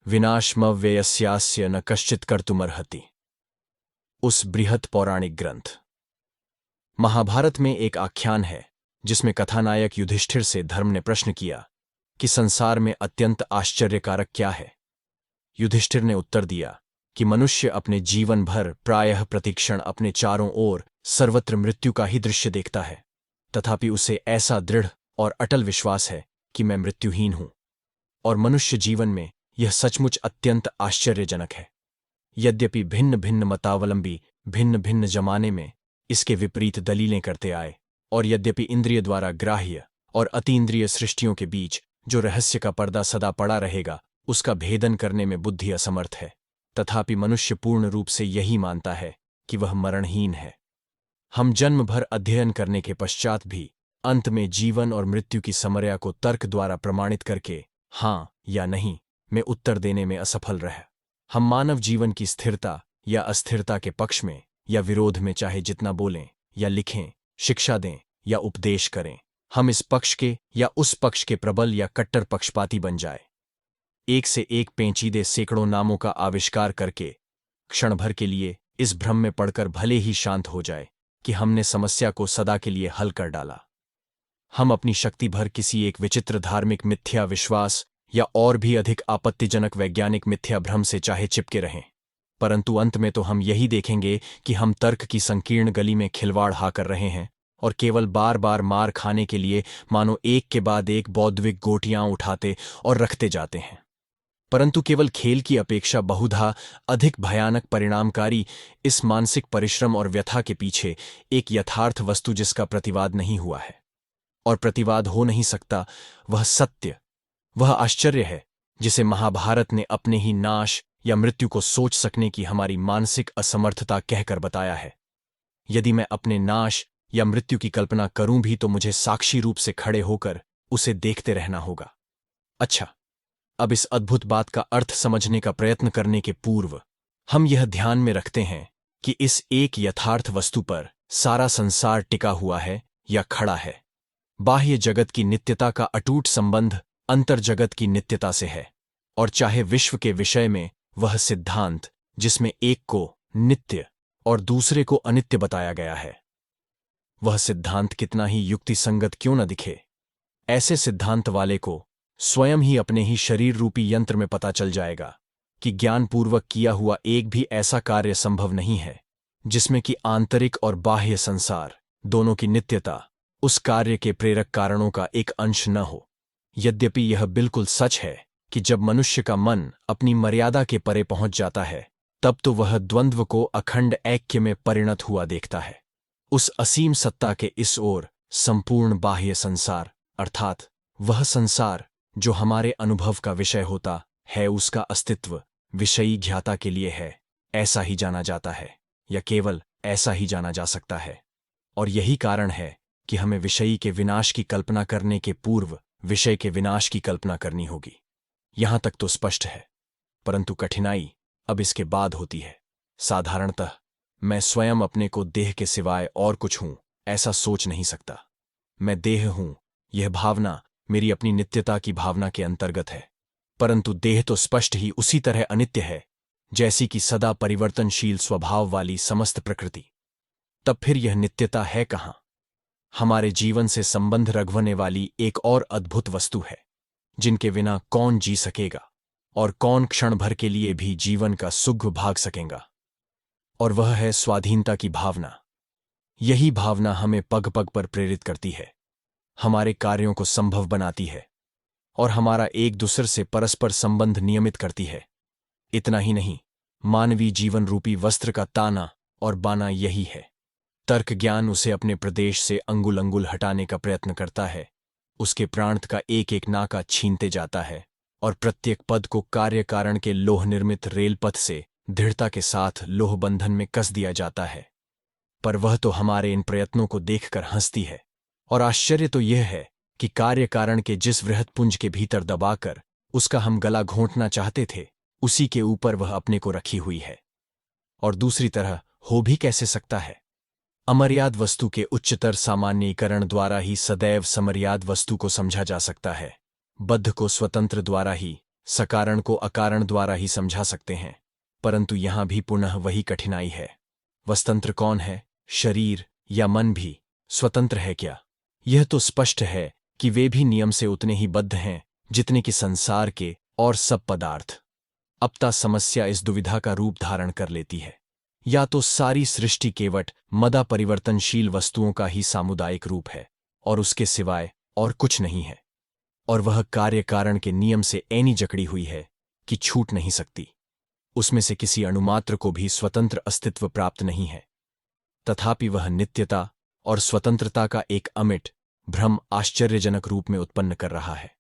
विनाशमव्ययस्यास्य न कश्चित् कर्तुमर्हति। उस बृहत् पौराणिक ग्रंथ महाभारत में एक आख्यान है जिसमें कथानायक युधिष्ठिर से धर्म ने प्रश्न किया कि संसार में अत्यंत आश्चर्यकारक क्या है। युधिष्ठिर ने उत्तर दिया कि मनुष्य अपने जीवन भर प्रायः प्रतिक्षण अपने चारों ओर सर्वत्र मृत्यु का ही दृश्य देखता है, तथापि उसे ऐसा दृढ़ और अटल विश्वास है कि मैं मृत्युहीन हूं। और मनुष्य जीवन में यह सचमुच अत्यंत आश्चर्यजनक है। यद्यपि भिन्न भिन्न मतावलंबी भिन्न भिन्न जमाने में इसके विपरीत दलीलें करते आए, और यद्यपि इंद्रिय द्वारा ग्राह्य और अतीन्द्रिय सृष्टियों के बीच जो रहस्य का पर्दा सदा पड़ा रहेगा उसका भेदन करने में बुद्धि असमर्थ है, तथापि मनुष्य पूर्ण रूप से यही मानता है कि वह मरणहीन है। हम जन्म भर अध्ययन करने के पश्चात भी अंत में जीवन और मृत्यु की समर्या को तर्क द्वारा प्रमाणित करके हाँ या नहीं में उत्तर देने में असफल रहे। हम मानव जीवन की स्थिरता या अस्थिरता के पक्ष में या विरोध में चाहे जितना बोलें या लिखें, शिक्षा दें या उपदेश करें, हम इस पक्ष के या उस पक्ष के प्रबल या कट्टर पक्षपाती बन जाए। एक से एक पेचीदे सैकड़ों नामों का आविष्कार करके क्षण भर के लिए इस भ्रम में पड़कर भले ही शांत हो जाए कि हमने समस्या को सदा के लिए हल कर डाला। हम अपनी शक्ति भर किसी एक विचित्र धार्मिक मिथ्या विश्वास या और भी अधिक आपत्तिजनक वैज्ञानिक मिथ्या भ्रम से चाहे चिपके रहें, परंतु अंत में तो हम यही देखेंगे कि हम तर्क की संकीर्ण गली में खिलवाड़ हा कर रहे हैं और केवल बार बार मार खाने के लिए मानो एक के बाद एक बौद्धिक गोटियां उठाते और रखते जाते हैं। परंतु केवल खेल की अपेक्षा बहुधा अधिक भयानक परिणामकारी इस मानसिक परिश्रम और व्यथा के पीछे एक यथार्थ वस्तु जिसका प्रतिवाद नहीं हुआ है और प्रतिवाद हो नहीं सकता, वह सत्य, वह आश्चर्य है जिसे महाभारत ने अपने ही नाश या मृत्यु को सोच सकने की हमारी मानसिक असमर्थता कहकर बताया है। यदि मैं अपने नाश या मृत्यु की कल्पना करूं भी तो मुझे साक्षी रूप से खड़े होकर उसे देखते रहना होगा। अच्छा, अब इस अद्भुत बात का अर्थ समझने का प्रयत्न करने के पूर्व हम यह ध्यान में रखते हैं कि इस एक यथार्थ वस्तु पर सारा संसार टिका हुआ है या खड़ा है। बाह्य जगत की नित्यता का अटूट संबंध अंतर जगत की नित्यता से है, और चाहे विश्व के विषय में वह सिद्धांत जिसमें एक को नित्य और दूसरे को अनित्य बताया गया है, वह सिद्धांत कितना ही युक्तिसंगत क्यों न दिखे, ऐसे सिद्धांत वाले को स्वयं ही अपने ही शरीर रूपी यंत्र में पता चल जाएगा कि ज्ञानपूर्वक किया हुआ एक भी ऐसा कार्य संभव नहीं है जिसमें कि आंतरिक और बाह्य संसार दोनों की नित्यता उस कार्य के प्रेरक कारणों का एक अंश न हो। यद्यपि यह बिल्कुल सच है कि जब मनुष्य का मन अपनी मर्यादा के परे पहुंच जाता है तब तो वह द्वंद्व को अखंड ऐक्य में परिणत हुआ देखता है। उस असीम सत्ता के इस ओर संपूर्ण बाह्य संसार अर्थात वह संसार जो हमारे अनुभव का विषय होता है उसका अस्तित्व विषयी ज्ञाता के लिए है, ऐसा ही जाना जाता है या केवल ऐसा ही जाना जा सकता है। और यही कारण है कि हमें विषयी के विनाश की कल्पना करने के पूर्व विषय के विनाश की कल्पना करनी होगी। यहां तक तो स्पष्ट है, परंतु कठिनाई अब इसके बाद होती है। साधारणतः मैं स्वयं अपने को देह के सिवाय और कुछ हूं ऐसा सोच नहीं सकता। मैं देह हूं, यह भावना मेरी अपनी नित्यता की भावना के अंतर्गत है, परंतु देह तो स्पष्ट ही उसी तरह अनित्य है जैसी कि सदा परिवर्तनशील स्वभाव वाली समस्त प्रकृति। तब फिर यह नित्यता है कहां? हमारे जीवन से संबंध रखने वाली एक और अद्भुत वस्तु है जिनके बिना कौन जी सकेगा और कौन क्षण भर के लिए भी जीवन का सुख भाग सकेगा, और वह है स्वाधीनता की भावना। यही भावना हमें पग पग पर प्रेरित करती है, हमारे कार्यों को संभव बनाती है और हमारा एक दूसरे से परस्पर संबंध नियमित करती है। इतना ही नहीं, मानवीय जीवन रूपी वस्त्र का ताना और बाना यही है। तर्क ज्ञान उसे अपने प्रदेश से अंगुल अंगुल हटाने का प्रयत्न करता है, उसके प्राण का एक एक नाका छीनते जाता है और प्रत्येक पद को कार्य कारण के लोह निर्मित रेलपथ से दृढ़ता के साथ लोह बंधन में कस दिया जाता है। पर वह तो हमारे इन प्रयत्नों को देखकर हंसती है, और आश्चर्य तो यह है कि कार्य कारण के जिस वृहत पुंज के भीतर दबाकर उसका हम गला घोंटना चाहते थे उसी के ऊपर वह अपने को रखी हुई है। और दूसरी तरह हो भी कैसे सकता है? अमर्याद वस्तु के उच्चतर सामान्यीकरण द्वारा ही सदैव समर्याद वस्तु को समझा जा सकता है। बद्ध को स्वतंत्र द्वारा ही सकारण को अकारण द्वारा ही समझा सकते हैं, परंतु यहां भी पुनः वही कठिनाई है। वस्तंत्र कौन है? शरीर या मन भी स्वतंत्र है क्या? यह तो स्पष्ट है कि वे भी नियम से उतने ही बद्ध हैं जितने कि संसार के और सब पदार्थ। अब समस्या इस दुविधा का रूप धारण कर लेती है। या तो सारी सृष्टि केवट मदा परिवर्तनशील वस्तुओं का ही सामुदायिक रूप है और उसके सिवाय और कुछ नहीं है, और वह कार्य कारण के नियम से ऐनी जकड़ी हुई है कि छूट नहीं सकती। उसमें से किसी अणुमात्र को भी स्वतंत्र अस्तित्व प्राप्त नहीं है, तथापि वह नित्यता और स्वतंत्रता का एक अमिट भ्रम आश्चर्यजनक रूप में उत्पन्न कर रहा है।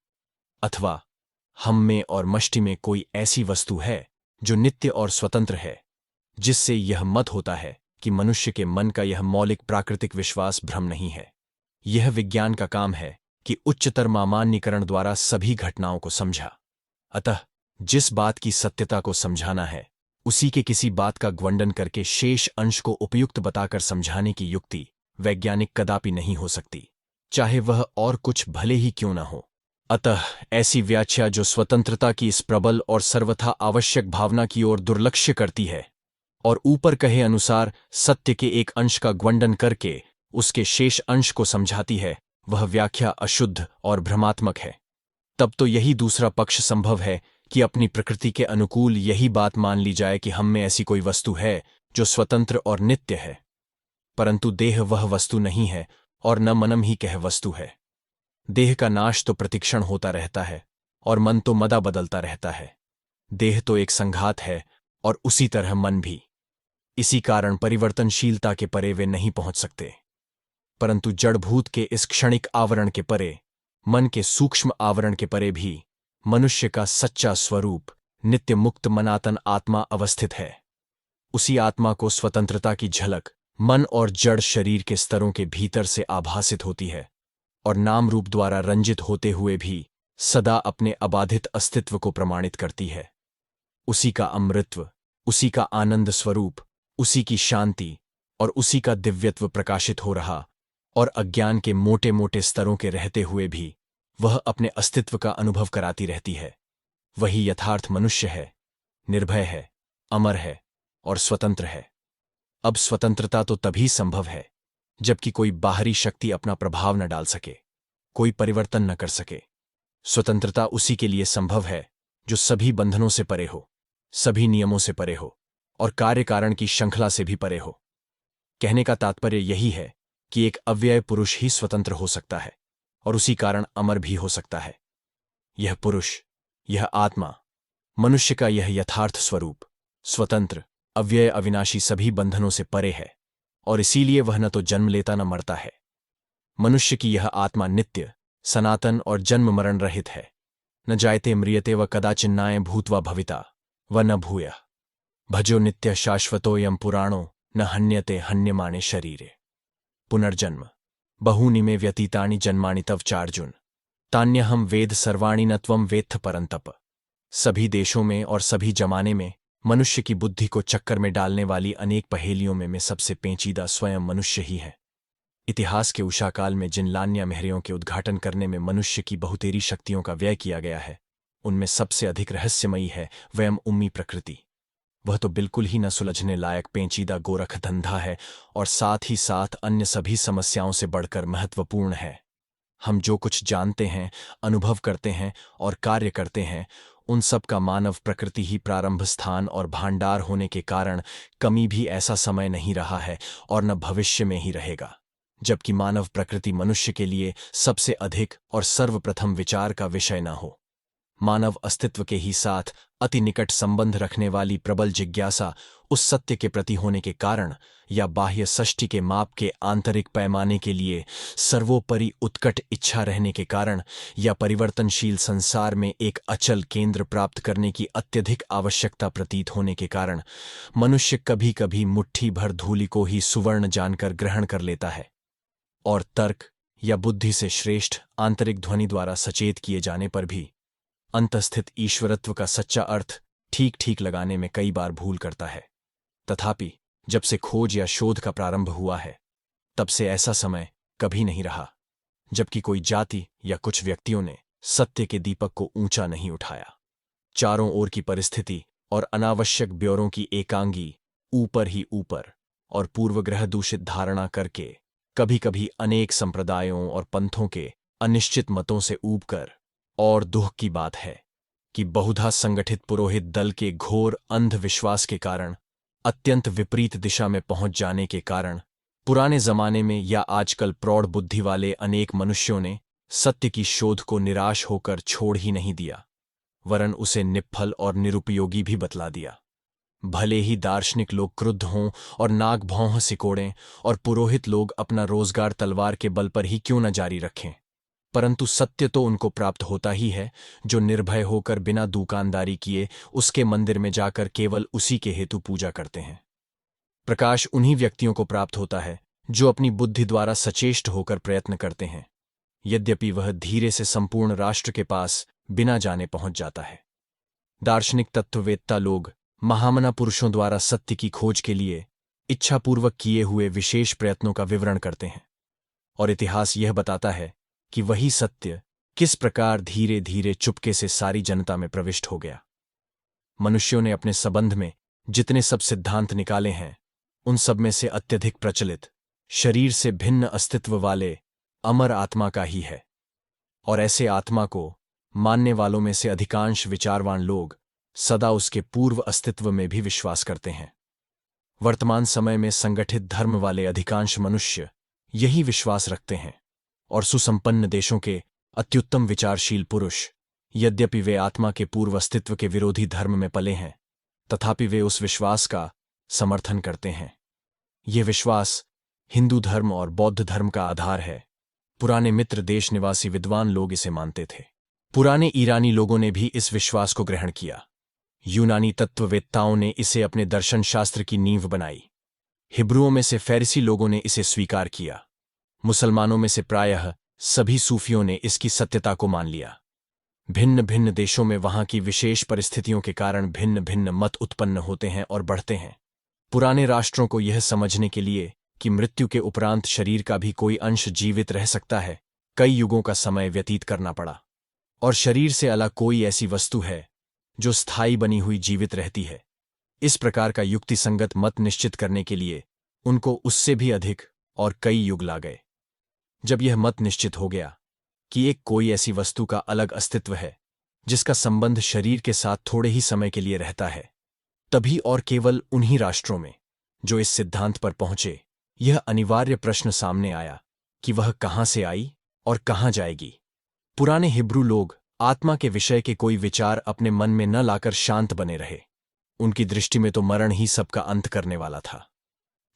अथवा हम में और मष्टि में कोई ऐसी वस्तु है जो नित्य और स्वतंत्र है, जिससे यह मत होता है कि मनुष्य के मन का यह मौलिक प्राकृतिक विश्वास भ्रम नहीं है। यह विज्ञान का काम है कि उच्चतर मामान्यीकरण द्वारा सभी घटनाओं को समझा। अतः जिस बात की सत्यता को समझाना है, उसी के किसी बात का ग्वंडन करके शेष अंश को उपयुक्त बताकर समझाने की युक्ति वैज्ञानिक कदापि नहीं हो सकती, चाहे वह और कुछ भले ही क्यों न हो। अतः ऐसी व्याख्या जो स्वतंत्रता की इस प्रबल और सर्वथा आवश्यक भावना की ओर दुर्लक्ष्य करती है और ऊपर कहे अनुसार सत्य के एक अंश का ग्वंडन करके उसके शेष अंश को समझाती है, वह व्याख्या अशुद्ध और भ्रमात्मक है। तब तो यही दूसरा पक्ष संभव है कि अपनी प्रकृति के अनुकूल यही बात मान ली जाए कि हम में ऐसी कोई वस्तु है जो स्वतंत्र और नित्य है, परंतु देह वह वस्तु नहीं है और न मनम ही कह वस्तु है। देह का नाश तो प्रतिक्षण होता रहता है और मन तो मदा बदलता रहता है। देह तो एक संघात है और उसी तरह मन भी। इसी कारण परिवर्तनशीलता के परे वे नहीं पहुंच सकते, परंतु जड़भूत के इस क्षणिक आवरण के परे, मन के सूक्ष्म आवरण के परे भी मनुष्य का सच्चा स्वरूप नित्य मुक्त मनातन आत्मा अवस्थित है। उसी आत्मा को स्वतंत्रता की झलक मन और जड़ शरीर के स्तरों के भीतर से आभासित होती है और नाम रूप द्वारा रंजित होते हुए भी सदा अपने अबाधित अस्तित्व को प्रमाणित करती है। उसी का अमृतत्व, उसी का आनंद स्वरूप, उसी की शांति और उसी का दिव्यत्व प्रकाशित हो रहा, और अज्ञान के मोटे मोटे स्तरों के रहते हुए भी वह अपने अस्तित्व का अनुभव कराती रहती है। वही यथार्थ मनुष्य है, निर्भय है, अमर है और स्वतंत्र है। अब स्वतंत्रता तो तभी संभव है जबकि कोई बाहरी शक्ति अपना प्रभाव न डाल सके, कोई परिवर्तन न कर सके। स्वतंत्रता उसी के लिए संभव है जो सभी बंधनों से परे हो, सभी नियमों से परे हो और कार्य कारण की श्रृंखला से भी परे हो। कहने का तात्पर्य यही है कि एक अव्यय पुरुष ही स्वतंत्र हो सकता है और उसी कारण अमर भी हो सकता है। यह पुरुष, यह आत्मा, मनुष्य का यह यथार्थ स्वरूप स्वतंत्र, अव्यय, अविनाशी सभी बंधनों से परे है और इसीलिए वह न तो जन्म लेता न मरता है। मनुष्य की यह आत्मा नित्य, सनातन और जन्म मरण रहित है। न जायते म्रियते व कदाचिन्नाय भूत्वा भविता व न भूयः भजो नित्य शाश्वतोऽयं पुराणो न हन्यते हन्यमाने शरीरे। पुनर्जन्म बहूनि मे व्यतीतानि जन्मानि तव चार्जुन तान्यहम वेद सर्वाणि न त्वं वेत्थ परंतप। सभी देशों में और सभी जमाने में मनुष्य की बुद्धि को चक्कर में डालने वाली अनेक पहेलियों में सबसे पेचीदा स्वयं मनुष्य ही है। इतिहास के उषाकाल में जिन लान्या महरियों के उद्घाटन करने में मनुष्य की बहुतेरी शक्तियों का व्यय किया गया है, उनमें सबसे अधिक रहस्यमयी है वयम उम्मी प्रकृति। वह तो बिल्कुल ही न सुलझने लायक पेचीदा गोरख धंधा है और साथ ही साथ अन्य सभी समस्याओं से बढ़कर महत्वपूर्ण है। हम जो कुछ जानते हैं, अनुभव करते हैं और कार्य करते हैं, उन सब का मानव प्रकृति ही प्रारंभ स्थान और भांडार होने के कारण कमी भी ऐसा समय नहीं रहा है और न भविष्य में ही रहेगा जबकि मानव प्रकृति मनुष्य के लिए सबसे अधिक और सर्वप्रथम विचार का विषय न हो। मानव अस्तित्व के ही साथ अति निकट संबंध रखने वाली प्रबल जिज्ञासा उस सत्य के प्रति होने के कारण या बाह्य षष्टि के माप के आंतरिक पैमाने के लिए सर्वोपरि उत्कट इच्छा रहने के कारण या परिवर्तनशील संसार में एक अचल केंद्र प्राप्त करने की अत्यधिक आवश्यकता प्रतीत होने के कारण मनुष्य कभी कभी मुट्ठी भर धूलि को ही सुवर्ण जानकर ग्रहण कर लेता है और तर्क या बुद्धि से श्रेष्ठ आंतरिक ध्वनि द्वारा सचेत किए जाने पर भी अंतस्थित ईश्वरत्व का सच्चा अर्थ ठीक ठीक लगाने में कई बार भूल करता है। तथापि जब से खोज या शोध का प्रारंभ हुआ है, तब से ऐसा समय कभी नहीं रहा जबकि कोई जाति या कुछ व्यक्तियों ने सत्य के दीपक को ऊंचा नहीं उठाया। चारों ओर की परिस्थिति और अनावश्यक ब्यौरों की एकांगी ऊपर ही ऊपर और पूर्वग्रह दूषित धारणा करके कभी कभी अनेक संप्रदायों और पंथों के अनिश्चित मतों से ऊबकर, और दुख की बात है कि बहुधा संगठित पुरोहित दल के घोर अंधविश्वास के कारण, अत्यंत विपरीत दिशा में पहुंच जाने के कारण, पुराने जमाने में या आजकल प्रौढ़ बुद्धि वाले अनेक मनुष्यों ने सत्य की शोध को निराश होकर छोड़ ही नहीं दिया, वरन उसे निष्फल और निरुपयोगी भी बतला दिया। भले ही दार्शनिक लोग क्रुद्ध हों और नाक भौं सिकोड़ें और पुरोहित लोग अपना रोजगार तलवार के बल पर ही क्यों न जारी रखें, परंतु सत्य तो उनको प्राप्त होता ही है जो निर्भय होकर बिना दुकानदारी किए उसके मंदिर में जाकर केवल उसी के हेतु पूजा करते हैं। प्रकाश उन्हीं व्यक्तियों को प्राप्त होता है जो अपनी बुद्धि द्वारा सचेष्ट होकर प्रयत्न करते हैं, यद्यपि वह धीरे से संपूर्ण राष्ट्र के पास बिना जाने पहुंच जाता है। दार्शनिक तत्ववेत्ता लोग महामना पुरुषों द्वारा सत्य की खोज के लिए इच्छापूर्वक किए हुए विशेष प्रयत्नों का विवरण करते हैं, और इतिहास यह बताता है कि वही सत्य किस प्रकार धीरे धीरे चुपके से सारी जनता में प्रविष्ट हो गया। मनुष्यों ने अपने संबंध में जितने सब सिद्धांत निकाले हैं, उन सब में से अत्यधिक प्रचलित शरीर से भिन्न अस्तित्व वाले अमर आत्मा का ही है, और ऐसे आत्मा को मानने वालों में से अधिकांश विचारवान लोग सदा उसके पूर्व अस्तित्व में भी विश्वास करते हैं। वर्तमान समय में संगठित धर्म वाले अधिकांश मनुष्य यही विश्वास रखते हैं, और सुसंपन्न देशों के अत्युत्तम विचारशील पुरुष, यद्यपि वे आत्मा के पूर्व अस्तित्व के विरोधी धर्म में पले हैं, तथापि वे उस विश्वास का समर्थन करते हैं। यह विश्वास हिंदू धर्म और बौद्ध धर्म का आधार है। पुराने मित्र देश निवासी विद्वान लोग इसे मानते थे। पुराने ईरानी लोगों ने भी इस विश्वास को ग्रहण किया। यूनानी तत्ववेत्ताओं ने इसे अपने दर्शन शास्त्र की नींव बनाई। हिब्रुओं में से फैरिसी लोगों ने इसे स्वीकार किया। मुसलमानों में से प्रायः सभी सूफियों ने इसकी सत्यता को मान लिया। भिन्न भिन्न देशों में वहां की विशेष परिस्थितियों के कारण भिन्न भिन्न मत उत्पन्न होते हैं और बढ़ते हैं। पुराने राष्ट्रों को यह समझने के लिए कि मृत्यु के उपरांत शरीर का भी कोई अंश जीवित रह सकता है, कई युगों का समय व्यतीत करना पड़ा, और शरीर से अलग कोई ऐसी वस्तु है जो स्थायी बनी हुई जीवित रहती है। इस प्रकार का युक्तिसंगत मत निश्चित करने के लिए उनको उससे भी अधिक और कई युग ला गए। जब यह मत निश्चित हो गया कि एक कोई ऐसी वस्तु का अलग अस्तित्व है जिसका संबंध शरीर के साथ थोड़े ही समय के लिए रहता है, तभी और केवल उन्हीं राष्ट्रों में जो इस सिद्धांत पर पहुंचे, यह अनिवार्य प्रश्न सामने आया कि वह कहां से आई और कहां जाएगी। पुराने हिब्रू लोग आत्मा के विषय के कोई विचार अपने मन में न लाकर शांत बने रहे। उनकी दृष्टि में तो मरण ही सबका अंत करने वाला था।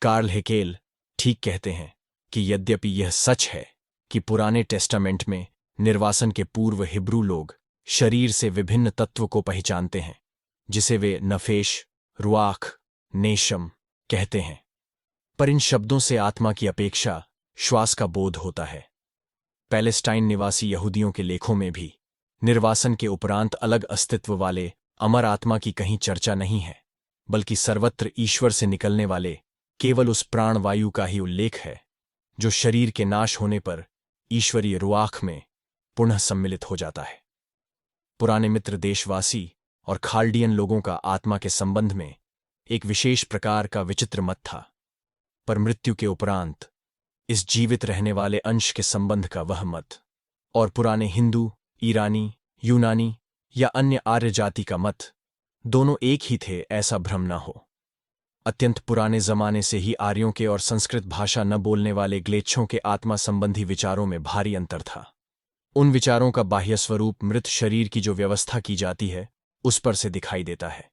कार्ल हेकेल ठीक कहते हैं कि यद्यपि यह सच है कि पुराने टेस्टामेंट में निर्वासन के पूर्व हिब्रू लोग शरीर से विभिन्न तत्व को पहचानते हैं, जिसे वे नफेश, रुआख, नेशम कहते हैं, पर इन शब्दों से आत्मा की अपेक्षा श्वास का बोध होता है। पैलेस्टाइन निवासी यहूदियों के लेखों में भी निर्वासन के उपरांत अलग अस्तित्व वाले अमर आत्मा की कहीं चर्चा नहीं है, बल्कि सर्वत्र ईश्वर से निकलने वाले केवल उस प्राणवायु का ही उल्लेख है जो शरीर के नाश होने पर ईश्वरीय रुआख में पुनः सम्मिलित हो जाता है। पुराने मित्र देशवासी और खाल्डियन लोगों का आत्मा के संबंध में एक विशेष प्रकार का विचित्र मत था, पर मृत्यु के उपरांत इस जीवित रहने वाले अंश के संबंध का वह मत और पुराने हिंदू, ईरानी, यूनानी या अन्य आर्य जाति का मत दोनों एक ही थे, ऐसा भ्रम न हो। अत्यंत पुराने जमाने से ही आर्यों के और संस्कृत भाषा न बोलने वाले ग्लेच्छों के आत्मा संबंधी विचारों में भारी अंतर था। उन विचारों का बाह्य स्वरूप मृत शरीर की जो व्यवस्था की जाती है उस पर से दिखाई देता है।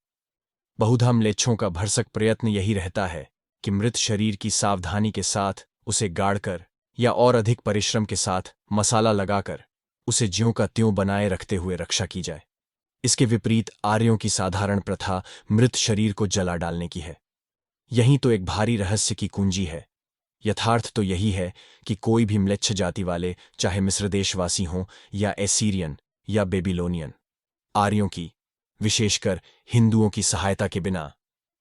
बहुधा म्लेच्छों का भरसक प्रयत्न यही रहता है कि मृत शरीर की सावधानी के साथ उसे गाड़कर या और अधिक परिश्रम के साथ मसाला लगाकर उसे ज्यों का त्यों बनाए रखते हुए रक्षा की जाए। इसके विपरीत आर्यों की साधारण प्रथा मृत शरीर को जला डालने की है। यही तो एक भारी रहस्य की कुंजी है। यथार्थ तो यही है कि कोई भी म्लेच्छ जाति वाले, चाहे मिस्र देशवासी हों या एसीरियन या बेबीलोनियन, आर्यों की, विशेषकर हिंदुओं की सहायता के बिना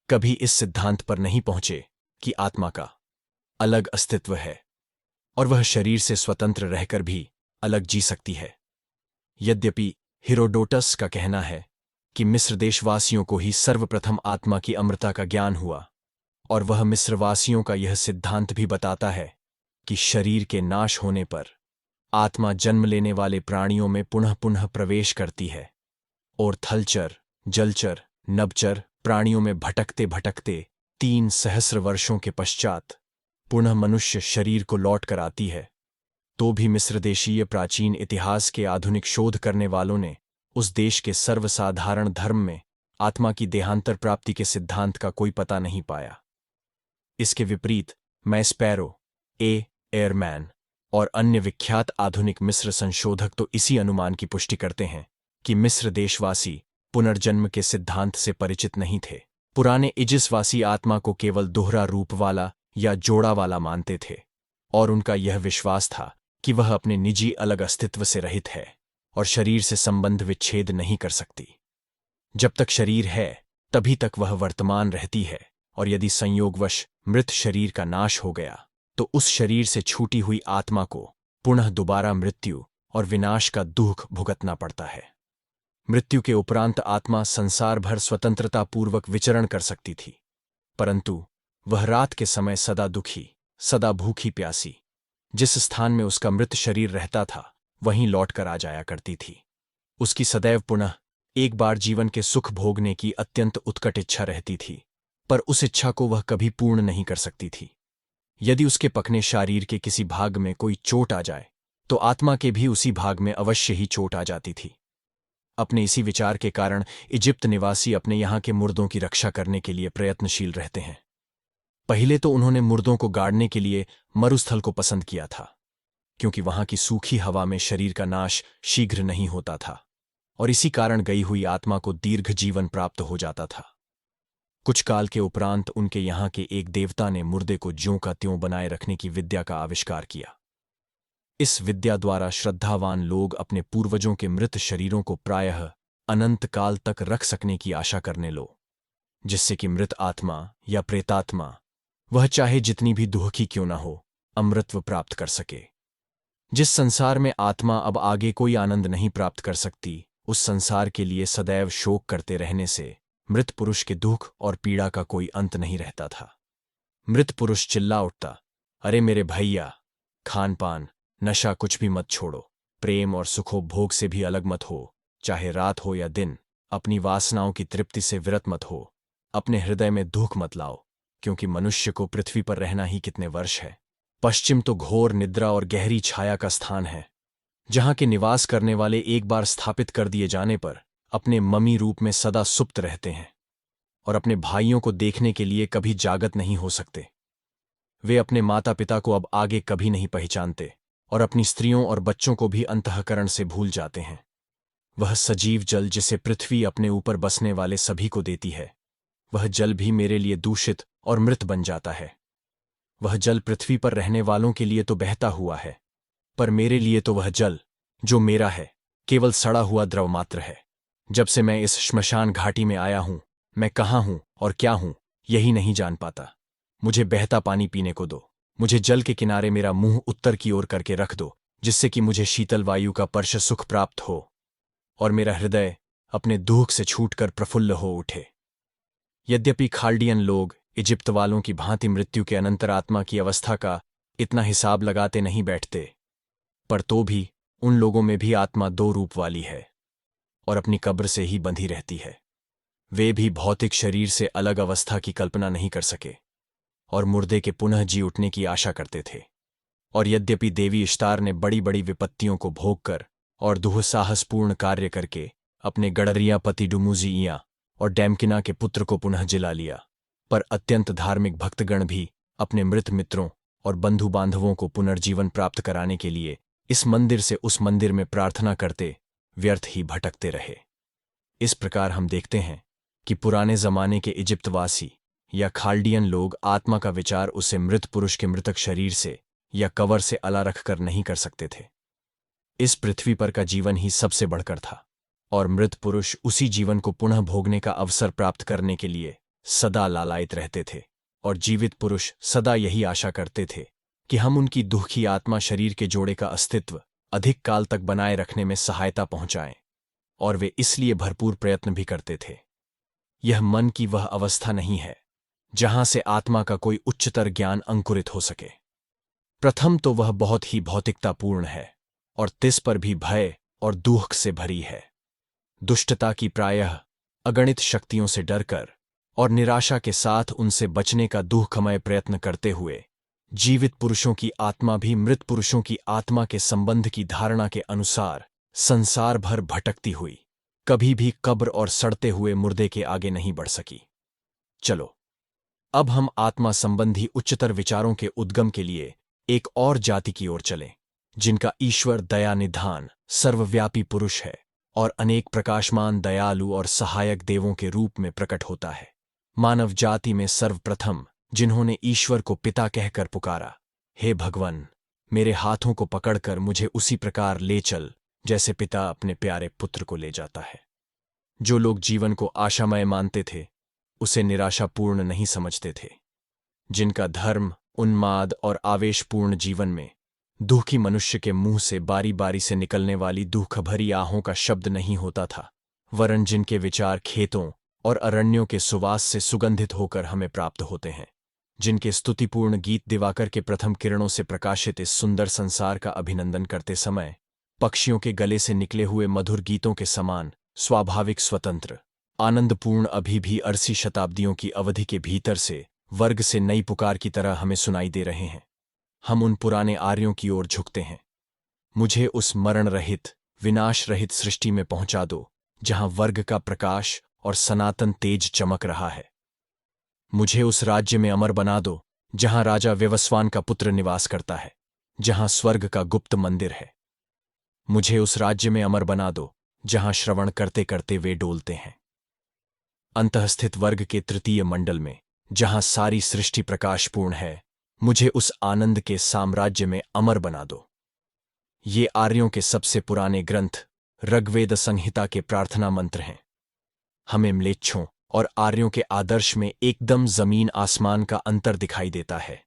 कभी इस सिद्धांत पर नहीं पहुंचे कि आत्मा का अलग अस्तित्व है और वह शरीर से स्वतंत्र रहकर भी अलग जी सकती है। यद्यपि हेरोडोटस का कहना है कि मिस्र देशवासियों को ही सर्वप्रथम आत्मा की अमृता का ज्ञान हुआ, और वह मिस्रवासियों का यह सिद्धांत भी बताता है कि शरीर के नाश होने पर आत्मा जन्म लेने वाले प्राणियों में पुनः पुनः प्रवेश करती है और थलचर, जलचर, नभचर प्राणियों में भटकते भटकते 3 सहस्र वर्षों के पश्चात पुनः मनुष्य शरीर को लौट कर आती है। तो भी मिस्र देशीय प्राचीन इतिहास के आधुनिक शोध करने वालों ने उस देश के सर्वसाधारण धर्म में आत्मा की देहांतर प्राप्ति के सिद्धांत का कोई पता नहीं पाया। इसके विपरीत मैस्पैरो, एयरमैन और अन्य विख्यात आधुनिक मिस्र संशोधक तो इसी अनुमान की पुष्टि करते हैं कि मिस्र देशवासी पुनर्जन्म के सिद्धांत से परिचित नहीं थे। पुराने इजिसवासी आत्मा को केवल दोहरा रूप वाला या जोड़ा वाला मानते थे, और उनका यह विश्वास था कि वह अपने निजी अलग अस्तित्व से रहित है और शरीर से संबंध विच्छेद नहीं कर सकती। जब तक शरीर है तभी तक वह वर्तमान रहती है, और यदि संयोगवश मृत शरीर का नाश हो गया तो उस शरीर से छूटी हुई आत्मा को पुनः दोबारा मृत्यु और विनाश का दुख भुगतना पड़ता है। मृत्यु के उपरांत आत्मा संसार भर स्वतंत्रतापूर्वक विचरण कर सकती थी, परंतु वह रात के समय सदा दुखी, सदा भूखी प्यासी, जिस स्थान में उसका मृत शरीर रहता था वहीं लौटकर आ जाया करती थी। उसकी सदैव पुनः एक बार जीवन के सुख भोगने की अत्यंत उत्कट इच्छा रहती थी, पर उस इच्छा को वह कभी पूर्ण नहीं कर सकती थी। यदि उसके पकने शरीर के किसी भाग में कोई चोट आ जाए तो आत्मा के भी उसी भाग में अवश्य ही चोट आ जाती थी। अपने इसी विचार के कारण इजिप्त निवासी अपने यहाँ के मुर्दों की रक्षा करने के लिए प्रयत्नशील रहते हैं। पहले तो उन्होंने मुर्दों को गाड़ने के लिए मरुस्थल को पसंद किया था, क्योंकि वहां की सूखी हवा में शरीर का नाश शीघ्र नहीं होता था और इसी कारण गई हुई आत्मा को दीर्घ जीवन प्राप्त हो जाता था। कुछ काल के उपरांत उनके यहाँ के एक देवता ने मुर्दे को ज्यों का त्यों बनाए रखने की विद्या का आविष्कार किया। इस विद्या द्वारा श्रद्धावान लोग अपने पूर्वजों के मृत शरीरों को प्रायः अनंत काल तक रख सकने की आशा करने लो, जिससे कि मृत आत्मा या प्रेतात्मा, वह चाहे जितनी भी दुखी क्यों न हो, अमृतत्व प्राप्त कर सके। जिस संसार में आत्मा अब आगे कोई आनंद नहीं प्राप्त कर सकती, उस संसार के लिए सदैव शोक करते रहने से मृत पुरुष के दुख और पीड़ा का कोई अंत नहीं रहता था। मृत पुरुष चिल्ला उठता, अरे मेरे भैया, खान पान नशा कुछ भी मत छोड़ो, प्रेम और सुखोपभोग से भी अलग मत हो, चाहे रात हो या दिन, अपनी वासनाओं की तृप्ति से विरत मत हो, अपने हृदय में दुख मत लाओ, क्योंकि मनुष्य को पृथ्वी पर रहना ही कितने वर्ष है। पश्चिम तो घोर निद्रा और गहरी छाया का स्थान है, जहां के निवास करने वाले एक बार स्थापित कर दिए जाने पर अपने मम्मी रूप में सदा सुप्त रहते हैं और अपने भाइयों को देखने के लिए कभी जागत नहीं हो सकते। वे अपने माता पिता को अब आगे कभी नहीं पहचानते और अपनी स्त्रियों और बच्चों को भी अंतःकरण से भूल जाते हैं। वह सजीव जल जिसे पृथ्वी अपने ऊपर बसने वाले सभी को देती है, वह जल भी मेरे लिए दूषित और मृत बन जाता है। वह जल पृथ्वी पर रहने वालों के लिए तो बहता हुआ है, पर मेरे लिए तो वह जल जो मेरा है केवल सड़ा हुआ द्रव मात्र है। जब से मैं इस श्मशान घाटी में आया हूं, मैं कहाँ हूं और क्या हूं यही नहीं जान पाता। मुझे बहता पानी पीने को दो, मुझे जल के किनारे मेरा मुंह उत्तर की ओर करके रख दो, जिससे कि मुझे शीतल वायु का स्पर्श सुख प्राप्त हो और मेरा हृदय अपने दुख से छूटकर प्रफुल्ल हो उठे। यद्यपि खाल्डियन लोग इजिप्त वालों की भांति मृत्यु के अनंतर आत्मा की अवस्था का इतना हिसाब लगाते नहीं बैठते, पर तो भी उन लोगों में भी आत्मा दो रूप वाली है और अपनी कब्र से ही बंधी रहती है। वे भी भौतिक शरीर से अलग अवस्था की कल्पना नहीं कर सके और मुर्दे के पुनः जी उठने की आशा करते थे। और यद्यपि देवी इश्तार ने बड़ी बड़ी विपत्तियों को भोग कर और दुस्साहसपूर्ण कार्य करके अपने गडरिया पति डुमुजिया और डैमकिना के पुत्र को पुनः जिला लिया, पर अत्यंत धार्मिक भक्तगण भी अपने मृत मित्रों और बंधु बांधवों को पुनर्जीवन प्राप्त कराने के लिए इस मंदिर से उस मंदिर में प्रार्थना करते व्यर्थ ही भटकते रहे। इस प्रकार हम देखते हैं कि पुराने जमाने के इजिप्तवासी या खाल्डियन लोग आत्मा का विचार उसे मृत पुरुष के मृतक शरीर से या कवर से अला रखकर नहीं कर सकते थे। इस पृथ्वी पर का जीवन ही सबसे बढ़कर था और मृत पुरुष उसी जीवन को पुनः भोगने का अवसर प्राप्त करने के लिए सदा लालायित रहते थे और जीवित पुरुष सदा यही आशा करते थे कि हम उनकी दुखी आत्मा शरीर के जोड़े का अस्तित्व अधिक काल तक बनाए रखने में सहायता पहुंचाएं। और वे इसलिए भरपूर प्रयत्न भी करते थे। यह मन की वह अवस्था नहीं है जहां से आत्मा का कोई उच्चतर ज्ञान अंकुरित हो सके। प्रथम तो वह बहुत ही भौतिकतापूर्ण है और तिस पर भी भय और दुख से भरी है। दुष्टता की प्रायः अगणित शक्तियों से डरकर और निराशा के साथ उनसे बचने का दुःखमय प्रयत्न करते हुए जीवित पुरुषों की आत्मा भी मृत पुरुषों की आत्मा के संबंध की धारणा के अनुसार संसार भर भटकती हुई कभी भी कब्र और सड़ते हुए मुर्दे के आगे नहीं बढ़ सकी। चलो अब हम आत्मा संबंधी उच्चतर विचारों के उद्गम के लिए एक और जाति की ओर चलें, जिनका ईश्वर दया निधान सर्वव्यापी पुरुष है और अनेक प्रकाशमान दयालु और सहायक देवों के रूप में प्रकट होता है। मानव जाति में सर्वप्रथम जिन्होंने ईश्वर को पिता कहकर पुकारा, हे भगवान, मेरे हाथों को पकड़कर मुझे उसी प्रकार ले चल जैसे पिता अपने प्यारे पुत्र को ले जाता है। जो लोग जीवन को आशामय मानते थे उसे निराशापूर्ण नहीं समझते थे। जिनका धर्म उन्माद और आवेशपूर्ण जीवन में दुखी मनुष्य के मुंह से बारी बारी से निकलने वाली दुख भरी आहों का शब्द नहीं होता था, वरन जिनके विचार खेतों और अरण्यों के सुवास से सुगंधित होकर हमें प्राप्त होते हैं, जिनके स्तुतिपूर्ण गीत दिवाकर के प्रथम किरणों से प्रकाशित इस सुंदर संसार का अभिनंदन करते समय पक्षियों के गले से निकले हुए मधुर गीतों के समान स्वाभाविक स्वतंत्र आनंदपूर्ण अभी भी 80 शताब्दियों की अवधि के भीतर से वर्ग से नई पुकार की तरह हमें सुनाई दे रहे हैं। हम उन पुराने आर्यों की ओर झुकते हैं। मुझे उस मरण रहित विनाश रहित सृष्टि में पहुंचा दो जहां वर्ग का प्रकाश और सनातन तेज चमक रहा है। मुझे उस राज्य में अमर बना दो जहां राजा व्यवस्वान का पुत्र निवास करता है, जहां स्वर्ग का गुप्त मंदिर है। मुझे उस राज्य में अमर बना दो जहां श्रवण करते करते वे डोलते हैं। अंतःस्थित वर्ग के तृतीय मंडल में जहां सारी सृष्टि प्रकाशपूर्ण है, मुझे उस आनंद के साम्राज्य में अमर बना दो। ये आर्यों के सबसे पुराने ग्रंथ ऋग्वेद संहिता के प्रार्थना मंत्र हैं। हमें म्लेच्छों और आर्यों के आदर्श में एकदम जमीन आसमान का अंतर दिखाई देता है।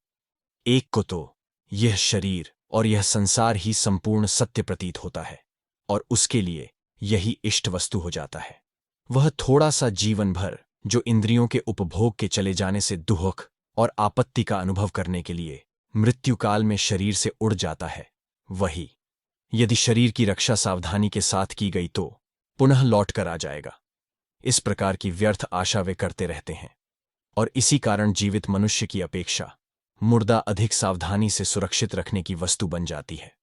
एक को तो यह शरीर और यह संसार ही संपूर्ण सत्य प्रतीत होता है और उसके लिए यही इष्ट वस्तु हो जाता है। वह थोड़ा सा जीवन भर जो इंद्रियों के उपभोग के चले जाने से दुख और आपत्ति का अनुभव करने के लिए मृत्युकाल में शरीर से उड़ जाता है, वही यदि शरीर की रक्षा सावधानी के साथ की गई तो पुनः लौट कर आ जाएगा। इस प्रकार की व्यर्थ आशा वे करते रहते हैं और इसी कारण जीवित मनुष्य की अपेक्षा मुर्दा अधिक सावधानी से सुरक्षित रखने की वस्तु बन जाती है।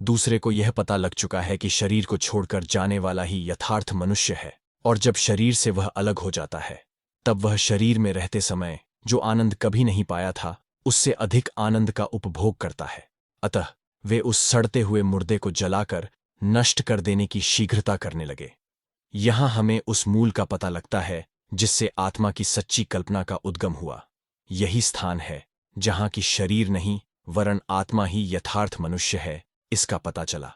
दूसरे को यह पता लग चुका है कि शरीर को छोड़कर जाने वाला ही यथार्थ मनुष्य है और जब शरीर से वह अलग हो जाता है तब वह शरीर में रहते समय जो आनंद कभी नहीं पाया था उससे अधिक आनंद का उपभोग करता है। अतः वे उस सड़ते हुए मुर्दे को जलाकर नष्ट कर देने की शीघ्रता करने लगे। यहां हमें उस मूल का पता लगता है जिससे आत्मा की सच्ची कल्पना का उद्गम हुआ। यही स्थान है जहां की शरीर नहीं वरन आत्मा ही यथार्थ मनुष्य है, इसका पता चला।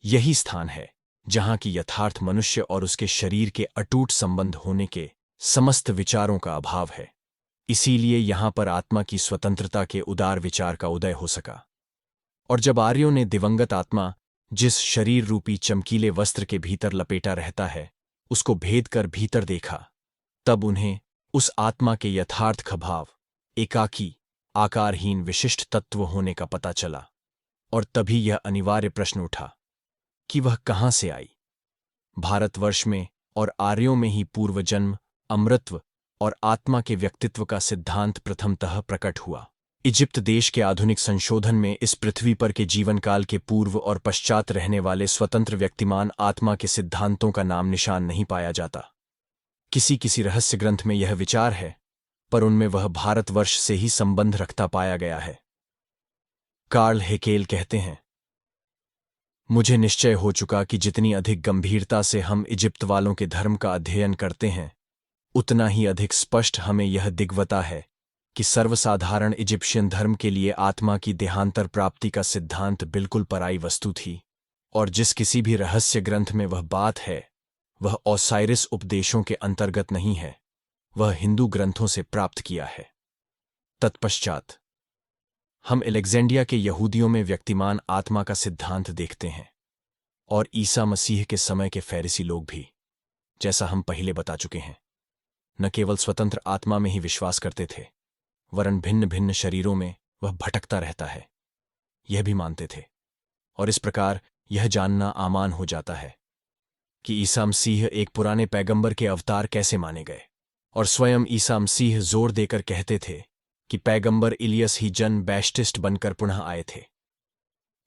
यही स्थान है जहां की यथार्थ मनुष्य और उसके शरीर के अटूट संबंध होने के समस्त विचारों का अभाव है। इसीलिए यहां पर आत्मा की स्वतंत्रता के उदार विचार का उदय हो सका। और जब आर्यों ने दिवंगत आत्मा जिस शरीर रूपी चमकीले वस्त्र के भीतर लपेटा रहता है उसको भेद कर भीतर देखा, तब उन्हें उस आत्मा के यथार्थ खभाव एकाकी आकारहीन विशिष्ट तत्व होने का पता चला। और तभी यह अनिवार्य प्रश्न उठा कि वह कहां से आई। भारतवर्ष में और आर्यों में ही पूर्व जन्म अमृत्व और आत्मा के व्यक्तित्व का सिद्धांत प्रथमतः प्रकट हुआ। इजिप्त देश के आधुनिक संशोधन में इस पृथ्वी पर के जीवनकाल के पूर्व और पश्चात रहने वाले स्वतंत्र व्यक्तिमान आत्मा के सिद्धांतों का नाम निशान नहीं पाया जाता। किसी किसी रहस्य ग्रंथ में यह विचार है, पर उनमें वह भारतवर्ष से ही संबंध रखता पाया गया है। कार्ल हेकेल कहते हैं, मुझे निश्चय हो चुका कि जितनी अधिक गंभीरता से हम इजिप्त वालों के धर्म का अध्ययन करते हैं उतना ही अधिक स्पष्ट हमें यह दिग्वता है कि सर्वसाधारण इजिप्शियन धर्म के लिए आत्मा की देहांतर प्राप्ति का सिद्धांत बिल्कुल पराई वस्तु थी और जिस किसी भी रहस्य ग्रंथ में वह बात है वह ओसाइरिस उपदेशों के अंतर्गत नहीं है, वह हिंदू ग्रंथों से प्राप्त किया है। तत्पश्चात हम एलेक्जेंड्रिया के यहूदियों में व्यक्तिमान आत्मा का सिद्धांत देखते हैं और ईसा मसीह के समय के फरीसी लोग भी, जैसा हम पहले बता चुके हैं, न केवल स्वतंत्र आत्मा में ही विश्वास करते थे, वरन भिन्न भिन्न शरीरों में वह भटकता रहता है, यह भी मानते थे। और इस प्रकार यह जानना आसान हो जाता है कि ईसा मसीह एक पुराने पैगंबर के अवतार कैसे माने गए। और स्वयं ईसा मसीह जोर देकर कहते थे कि पैगंबर इलियस ही जन बैप्टिस्ट बनकर पुनः आए थे।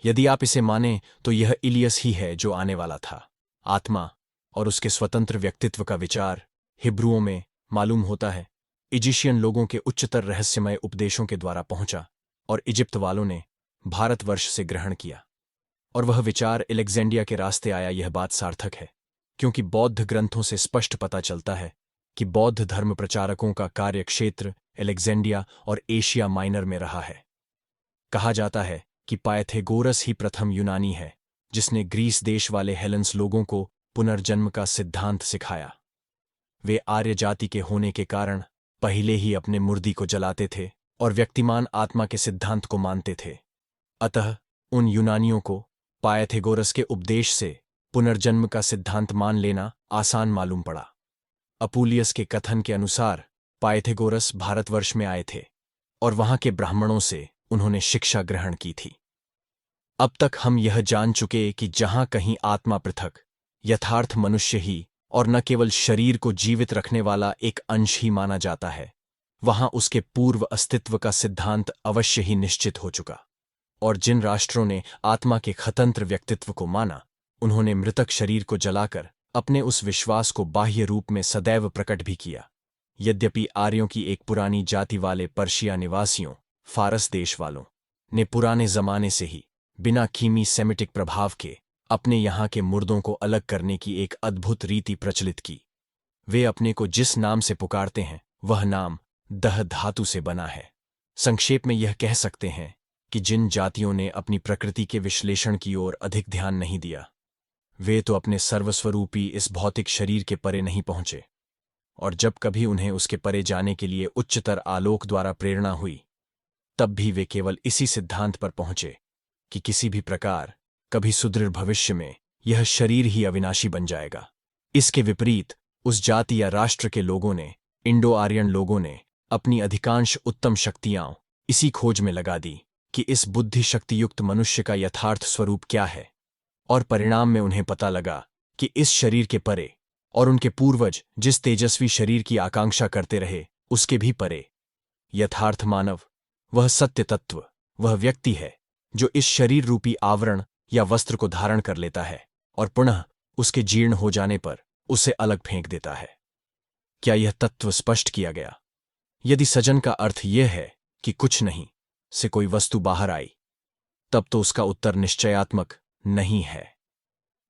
यदि आप इसे माने तो यह इलियस ही है जो आने वाला था। आत्मा और उसके स्वतंत्र व्यक्तित्व का विचार हिब्रुओं में मालूम होता है इजिप्शियन लोगों के उच्चतर रहस्यमय उपदेशों के द्वारा पहुंचा और इजिप्त वालों ने भारतवर्ष से ग्रहण किया। और वह विचार एलेक्जेंड्रिया के रास्ते आया, यह बात सार्थक है, क्योंकि बौद्ध ग्रंथों से स्पष्ट पता चलता है कि बौद्ध धर्म प्रचारकों का कार्यक्षेत्र एलेक्जेंड्रिया और एशिया माइनर में रहा है। कहा जाता है कि पाइथागोरस ही प्रथम यूनानी है जिसने ग्रीस देश वाले हेलेंस लोगों को पुनर्जन्म का सिद्धांत सिखाया। वे आर्य जाति के होने के कारण पहले ही अपने मुर्दी को जलाते थे और व्यक्तिमान आत्मा के सिद्धांत को मानते थे। अतः उन यूनानियों को पाइथागोरस के उपदेश से पुनर्जन्म का सिद्धांत मान लेना आसान मालूम पड़ा। अपुलियस के कथन के अनुसार पाइथागोरस भारतवर्ष में आए थे और वहां के ब्राह्मणों से उन्होंने शिक्षा ग्रहण की थी। अब तक हम यह जान चुके कि जहां कहीं आत्मा पृथक यथार्थ मनुष्य ही और न केवल शरीर को जीवित रखने वाला एक अंश ही माना जाता है, वहां उसके पूर्व अस्तित्व का सिद्धांत अवश्य ही निश्चित हो चुका। और जिन राष्ट्रों ने आत्मा के स्वतंत्र व्यक्तित्व को माना, उन्होंने मृतक शरीर को जलाकर अपने उस विश्वास को बाह्य रूप में सदैव प्रकट भी किया। यद्यपि आर्यों की एक पुरानी जाति वाले पर्शिया निवासियों, फारस देश वालों ने पुराने जमाने से ही बिना कीमी सेमिटिक प्रभाव के अपने यहाँ के मुर्दों को अलग करने की एक अद्भुत रीति प्रचलित की। वे अपने को जिस नाम से पुकारते हैं वह नाम दह धातु से बना है। संक्षेप में यह कह सकते हैं कि जिन जातियों ने अपनी प्रकृति के विश्लेषण की ओर अधिक ध्यान नहीं दिया, वे तो अपने सर्वस्वरूपी इस भौतिक शरीर के परे नहीं पहुंचे, और जब कभी उन्हें उसके परे जाने के लिए उच्चतर आलोक द्वारा प्रेरणा हुई, तब भी वे केवल इसी सिद्धांत पर पहुंचे कि किसी भी प्रकार कभी सुदृढ़ भविष्य में यह शरीर ही अविनाशी बन जाएगा। इसके विपरीत उस जाति या राष्ट्र के लोगों ने, इंडो आर्यन लोगों ने, अपनी अधिकांश उत्तम शक्तियां इसी खोज में लगा दी कि इस बुद्धि शक्तियुक्त मनुष्य का यथार्थ स्वरूप क्या है, और परिणाम में उन्हें पता लगा कि इस शरीर के परे और उनके पूर्वज जिस तेजस्वी शरीर की आकांक्षा करते रहे उसके भी परे यथार्थ मानव, वह सत्य तत्व, वह व्यक्ति है जो इस शरीर रूपी आवरण या वस्त्र को धारण कर लेता है और पुनः उसके जीर्ण हो जाने पर उसे अलग फेंक देता है। क्या यह तत्व स्पष्ट किया गया? यदि सजन का अर्थ यह है कि कुछ नहीं से कोई वस्तु बाहर आई, तब तो उसका उत्तर निश्चयात्मक नहीं है।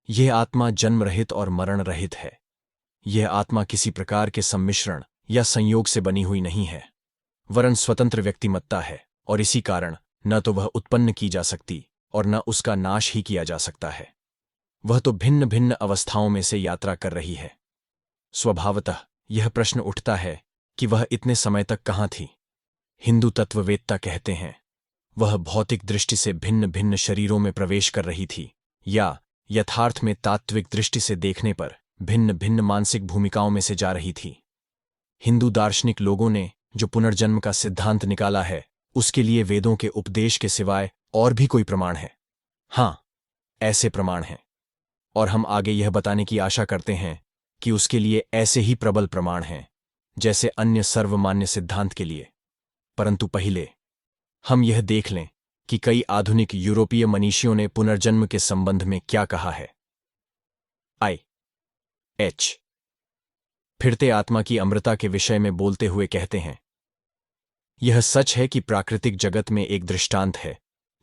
यह आत्मा जन्म रहित और मरण रहित है। यह आत्मा किसी प्रकार के सम्मिश्रण या संयोग से बनी हुई नहीं है, वरन स्वतंत्र व्यक्तिमत्ता है, और इसी कारण न तो वह उत्पन्न की जा सकती और न उसका नाश ही किया जा सकता है। वह तो भिन्न भिन्न अवस्थाओं में से यात्रा कर रही है। स्वभावतः यह प्रश्न उठता है कि वह इतने समय तक कहाँ थी? हिंदू तत्ववेत्ता कहते हैं वह भौतिक दृष्टि से भिन्न भिन्न शरीरों में प्रवेश कर रही थी, या यथार्थ में तात्विक दृष्टि से देखने पर भिन्न भिन्न मानसिक भूमिकाओं में से जा रही थी। हिंदू दार्शनिक लोगों ने जो पुनर्जन्म का सिद्धांत निकाला है, उसके लिए वेदों के उपदेश के सिवाय और भी कोई प्रमाण है? हाँ, ऐसे प्रमाण हैं, और हम आगे यह बताने की आशा करते हैं कि उसके लिए ऐसे ही प्रबल प्रमाण हैं जैसे अन्य सर्वमान्य सिद्धांत के लिए। परंतु पहले हम यह देख लें कि कई आधुनिक यूरोपीय मनीषियों ने पुनर्जन्म के संबंध में क्या कहा है। I.H. फिरते आत्मा की अमृता के विषय में बोलते हुए कहते हैं, यह सच है कि प्राकृतिक जगत में एक दृष्टांत है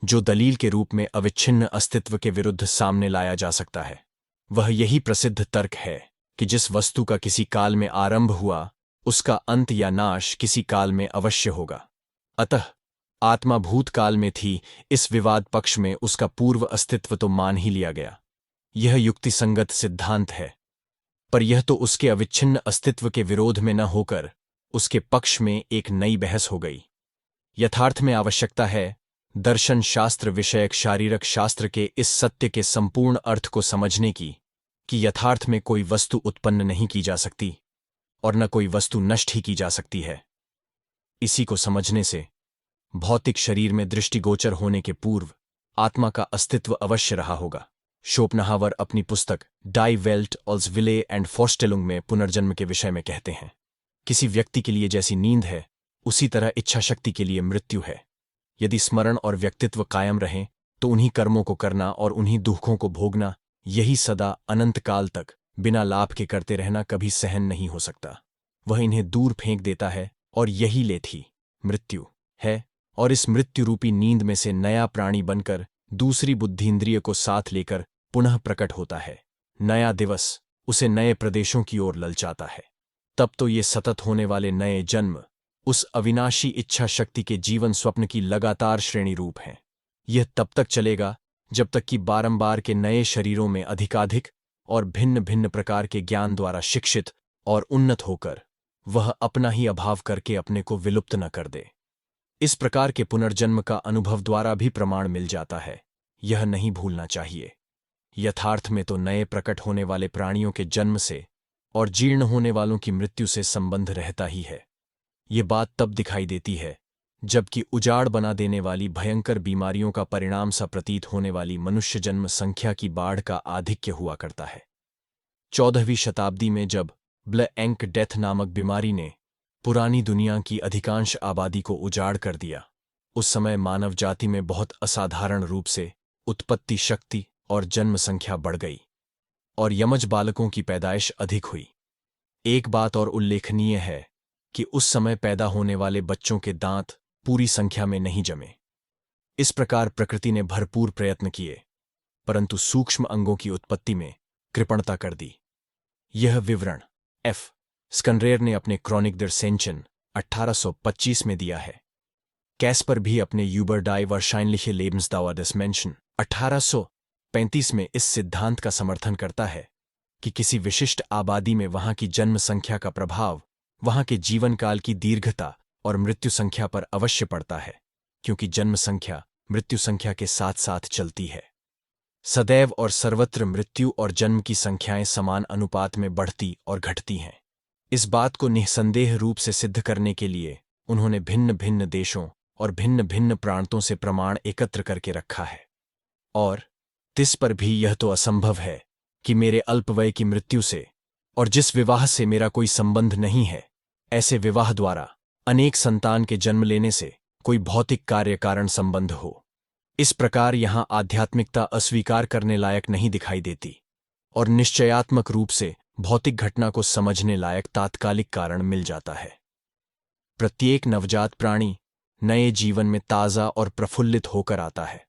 जो दलील के रूप में अविच्छिन्न अस्तित्व के विरुद्ध सामने लाया जा सकता है। वह यही प्रसिद्ध तर्क है कि जिस वस्तु का किसी काल में आरंभ हुआ, उसका अंत या नाश किसी काल में अवश्य होगा। अतः आत्मा भूतकाल में थी, इस विवाद पक्ष में उसका पूर्व अस्तित्व तो मान ही लिया गया। यह युक्तिसंगत सिद्धांत है, पर यह तो उसके अविच्छिन्न अस्तित्व के विरोध में न होकर उसके पक्ष में एक नई बहस हो गई। यथार्थ में आवश्यकता है दर्शन शास्त्र विषयक शारीरक शास्त्र के इस सत्य के संपूर्ण अर्थ को समझने की कि यथार्थ में कोई वस्तु उत्पन्न नहीं की जा सकती और न कोई वस्तु नष्ट ही की जा सकती है। इसी को समझने से भौतिक शरीर में दृष्टिगोचर होने के पूर्व आत्मा का अस्तित्व अवश्य रहा होगा। शोपनहावर अपनी पुस्तक डाई वेल्ट ऑल्स विले एंड फॉर्स्टेलुंग में पुनर्जन्म के विषय में कहते हैं, किसी व्यक्ति के लिए जैसी नींद है उसी तरह इच्छा शक्ति के लिए मृत्यु है। यदि स्मरण और व्यक्तित्व कायम रहें तो उन्हीं कर्मों को करना और उन्हीं दुखों को भोगना, यही सदा अनंत काल तक बिना लाभ के करते रहना कभी सहन नहीं हो सकता। वह इन्हें दूर फेंक देता है और यही लेथी मृत्यु है। और इस मृत्यु रूपी नींद में से नया प्राणी बनकर दूसरी बुद्धिन्द्रिय को साथ लेकर पुनः प्रकट होता है। नया दिवस उसे नए प्रदेशों की ओर ललचाता है। तब तो ये सतत होने वाले नए जन्म उस अविनाशी इच्छा शक्ति के जीवन स्वप्न की लगातार श्रेणी रूप हैं। यह तब तक चलेगा जब तक कि बारंबार के नए शरीरों में अधिकाधिक और भिन्न भिन्न प्रकार के ज्ञान द्वारा शिक्षित और उन्नत होकर वह अपना ही अभाव करके अपने को विलुप्त न कर दे। इस प्रकार के पुनर्जन्म का अनुभव द्वारा भी प्रमाण मिल जाता है, यह नहीं भूलना चाहिए। यथार्थ में तो नए प्रकट होने वाले प्राणियों के जन्म से और जीर्ण होने वालों की मृत्यु से संबंध रहता ही है। ये बात तब दिखाई देती है जबकि उजाड़ बना देने वाली भयंकर बीमारियों का परिणाम सा प्रतीत होने वाली मनुष्य जन्म संख्या की बाढ़ का आधिक्य हुआ करता है। 14वीं शताब्दी में जब ब्लैंक डेथ नामक बीमारी ने पुरानी दुनिया की अधिकांश आबादी को उजाड़ कर दिया, उस समय मानव जाति में बहुत असाधारण रूप से उत्पत्ति शक्ति और जन्म संख्या बढ़ गई और यमज बालकों की पैदाइश अधिक हुई। एक बात और उल्लेखनीय है कि उस समय पैदा होने वाले बच्चों के दांत पूरी संख्या में नहीं जमे। इस प्रकार प्रकृति ने भरपूर प्रयत्न किए परंतु सूक्ष्म अंगों की उत्पत्ति में कृपणता कर दी। यह विवरण एफ स्कनरेर ने अपने क्रॉनिक दर सेंचन 1825 में दिया है। कैस्पर भी अपने यूबर डाई वारशाइनliche Lebensdauer des Menschen 1835 में इस सिद्धांत का समर्थन करता है कि किसी विशिष्ट आबादी में वहां की जन्म संख्या का प्रभाव वहां के जीवन काल की दीर्घता और मृत्यु संख्या पर अवश्य पड़ता है, क्योंकि जन्म संख्या मृत्यु संख्या के साथ साथ चलती है। सदैव और सर्वत्र मृत्यु और जन्म की संख्याएं समान अनुपात में बढ़ती और घटती हैं। इस बात को निःसंदेह रूप से सिद्ध करने के लिए उन्होंने भिन्न भिन्न देशों और भिन्न भिन्न प्रांतों से प्रमाण एकत्र करके रखा है। और तिस पर भी यह तो असंभव है कि मेरे अल्पवय की मृत्यु से और जिस विवाह से मेरा कोई संबंध नहीं है, ऐसे विवाह द्वारा अनेक संतान के जन्म लेने से कोई भौतिक कार्य कारण संबंध हो। इस प्रकार यहां आध्यात्मिकता अस्वीकार करने लायक नहीं दिखाई देती और निश्चयात्मक रूप से भौतिक घटना को समझने लायक तात्कालिक कारण मिल जाता है। प्रत्येक नवजात प्राणी नए जीवन में ताजा और प्रफुल्लित होकर आता है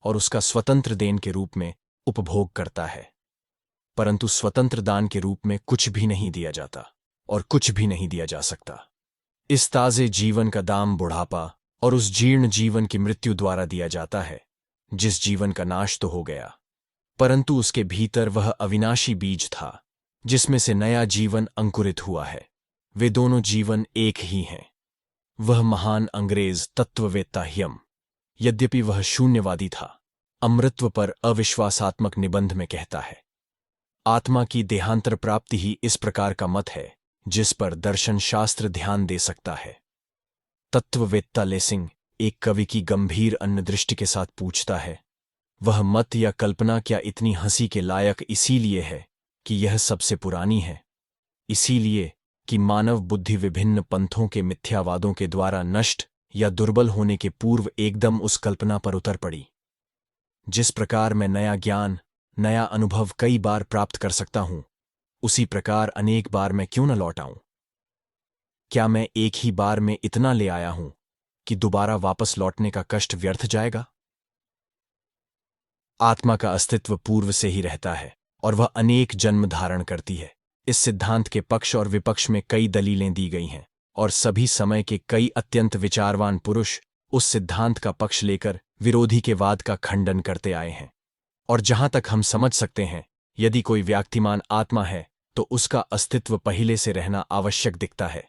और उसका स्वतंत्र देन के रूप में उपभोग करता है, परंतु स्वतंत्र दान के रूप में कुछ भी नहीं दिया जाता और कुछ भी नहीं दिया जा सकता। इस ताजे जीवन का दाम बुढ़ापा और उस जीर्ण जीवन की मृत्यु द्वारा दिया जाता है, जिस जीवन का नाश तो हो गया परंतु उसके भीतर वह अविनाशी बीज था जिसमें से नया जीवन अंकुरित हुआ है। वे दोनों जीवन एक ही हैं। वह महान अंग्रेज तत्ववेत्ता ह्यम, यद्यपि वह शून्यवादी था, अमृत्व पर अविश्वासात्मक निबंध में कहता है, आत्मा की देहांतर प्राप्ति ही इस प्रकार का मत है जिस पर दर्शन शास्त्र ध्यान दे सकता है। तत्ववेत्ता लेसिंग एक कवि की गंभीर अन्य दृष्टि के साथ पूछता है, वह मत या कल्पना क्या इतनी हंसी के लायक इसीलिए है कि यह सबसे पुरानी है, इसीलिए कि मानव बुद्धि विभिन्न पंथों के मिथ्यावादों के द्वारा नष्ट या दुर्बल होने के पूर्व एकदम उस कल्पना पर उतर पड़ी। जिस प्रकार मैं नया ज्ञान नया अनुभव कई बार प्राप्त कर सकता हूं, उसी प्रकार अनेक बार मैं क्यों न लौट आऊं? क्या मैं एक ही बार में इतना ले आया हूं कि दोबारा वापस लौटने का कष्ट व्यर्थ जाएगा? आत्मा का अस्तित्व पूर्व से ही रहता है और वह अनेक जन्म धारण करती है। इस सिद्धांत के पक्ष और विपक्ष में कई दलीलें दी गई हैं और सभी समय के कई अत्यंत विचारवान पुरुष उस सिद्धांत का पक्ष लेकर विरोधी के वाद का खंडन करते आए हैं। और जहां तक हम समझ सकते हैं, यदि कोई व्यक्तिमान आत्मा है तो उसका अस्तित्व पहले से रहना आवश्यक दिखता है।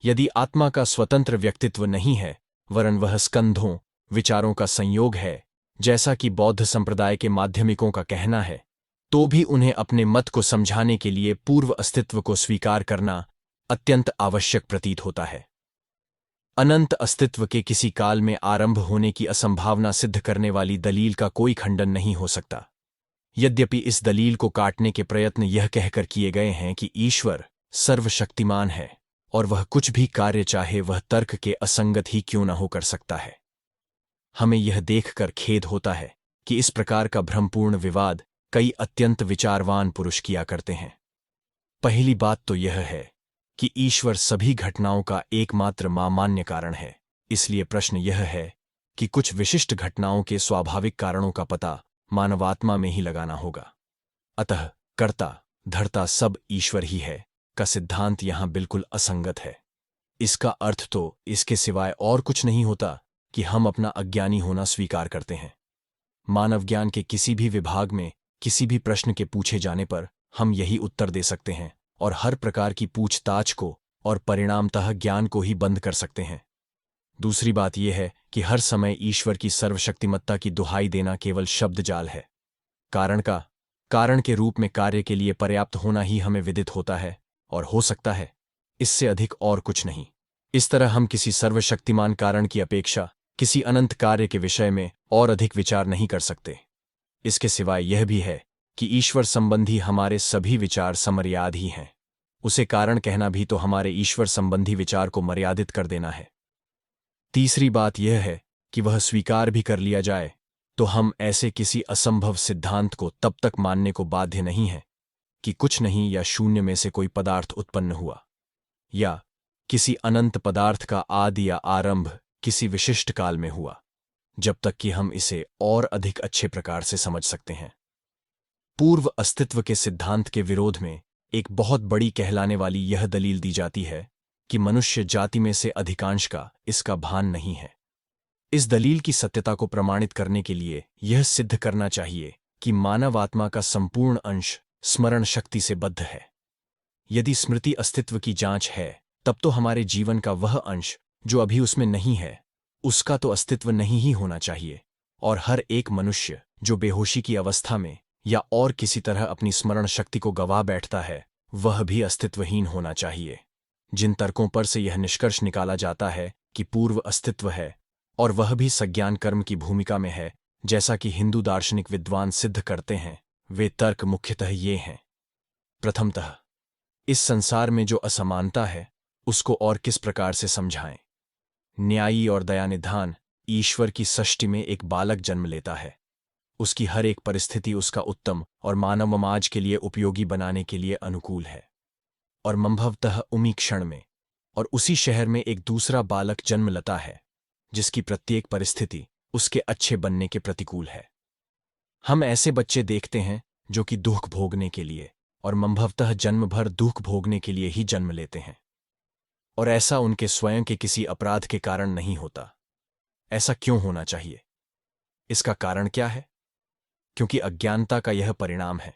यदि आत्मा का स्वतंत्र व्यक्तित्व नहीं है वरन वह स्कंधों विचारों का संयोग है, जैसा कि बौद्ध संप्रदाय के माध्यमिकों का कहना है, तो भी उन्हें अपने मत को समझाने के लिए पूर्व अस्तित्व को स्वीकार करना अत्यंत आवश्यक प्रतीत होता है। अनंत अस्तित्व के किसी काल में आरंभ होने की असंभावना सिद्ध करने वाली दलील का कोई खंडन नहीं हो सकता। यद्यपि इस दलील को काटने के प्रयत्न यह कहकर किए गए हैं कि ईश्वर सर्वशक्तिमान है और वह कुछ भी कार्य चाहे वह तर्क के असंगत ही क्यों न हो कर सकता है। हमें यह देखकर खेद होता है कि इस प्रकार का भ्रमपूर्ण विवाद कई अत्यंत विचारवान पुरुष किया करते हैं। पहली बात तो यह है कि ईश्वर सभी घटनाओं का एकमात्र मान्य कारण है, इसलिए प्रश्न यह है कि कुछ विशिष्ट घटनाओं के स्वाभाविक कारणों का पता मानवात्मा में ही लगाना होगा। अतः कर्ता धर्ता सब ईश्वर ही है का सिद्धांत यहां बिल्कुल असंगत है। इसका अर्थ तो इसके सिवाय और कुछ नहीं होता कि हम अपना अज्ञानी होना स्वीकार करते हैं। मानव ज्ञान के किसी भी विभाग में किसी भी प्रश्न के पूछे जाने पर हम यही उत्तर दे सकते हैं और हर प्रकार की पूछताछ को और परिणामतः ज्ञान को ही बंद कर सकते हैं। दूसरी बात यह है कि हर समय ईश्वर की सर्वशक्तिमत्ता की दुहाई देना केवल शब्द जाल है। कारण के रूप में कार्य के लिए पर्याप्त होना ही हमें विदित होता है और हो सकता है, इससे अधिक और कुछ नहीं। इस तरह हम किसी सर्वशक्तिमान कारण की अपेक्षा किसी अनंत कार्य के विषय में और अधिक विचार नहीं कर सकते। इसके सिवाय यह भी है कि ईश्वर संबंधी हमारे सभी विचार समर्याद ही हैं। उसे कारण कहना भी तो हमारे ईश्वर संबंधी विचार को मर्यादित कर देना है। तीसरी बात यह है कि वह स्वीकार भी कर लिया जाए तो हम ऐसे किसी असंभव सिद्धांत को तब तक मानने को बाध्य नहीं हैं कि कुछ नहीं या शून्य में से कोई पदार्थ उत्पन्न हुआ, या किसी अनंत पदार्थ का आदि या आरंभ किसी विशिष्ट काल में हुआ, जब तक कि हम इसे और अधिक अच्छे प्रकार से समझ सकते हैं। पूर्व अस्तित्व के सिद्धांत के विरोध में एक बहुत बड़ी कहलाने वाली यह दलील दी जाती है कि मनुष्य जाति में से अधिकांश का इसका भान नहीं है। इस दलील की सत्यता को प्रमाणित करने के लिए यह सिद्ध करना चाहिए कि मानव आत्मा का संपूर्ण अंश स्मरण शक्ति से बद्ध है। यदि स्मृति अस्तित्व की जांच है, तब तो हमारे जीवन का वह अंश जो अभी उसमें नहीं है, उसका तो अस्तित्व नहीं ही होना चाहिए, और हर एक मनुष्य जो बेहोशी की अवस्था में या और किसी तरह अपनी स्मरण शक्ति को गवा बैठता है, वह भी अस्तित्वहीन होना चाहिए। जिन तर्कों पर से यह निष्कर्ष निकाला जाता है कि पूर्व अस्तित्व है और वह भी सज्ञान कर्म की भूमिका में है, जैसा कि हिंदू दार्शनिक विद्वान सिद्ध करते हैं, वे तर्क मुख्यतः ये हैं। प्रथमतः, इस संसार में जो असमानता है उसको और किस प्रकार से समझाएं। न्यायी और दयानिधान ईश्वर की सृष्टि में एक बालक जन्म लेता है। उसकी हर एक परिस्थिति उसका उत्तम और मानव समाज के लिए उपयोगी बनाने के लिए अनुकूल है, और संभवतः उसी क्षण में और उसी शहर में एक दूसरा बालक जन्म लेता है जिसकी प्रत्येक परिस्थिति उसके अच्छे बनने के प्रतिकूल है। हम ऐसे बच्चे देखते हैं जो कि दुख भोगने के लिए और संभवतः जन्म भर दुख भोगने के लिए ही जन्म लेते हैं, और ऐसा उनके स्वयं के किसी अपराध के कारण नहीं होता। ऐसा क्यों होना चाहिए? इसका कारण क्या है? क्योंकि अज्ञानता का यह परिणाम है।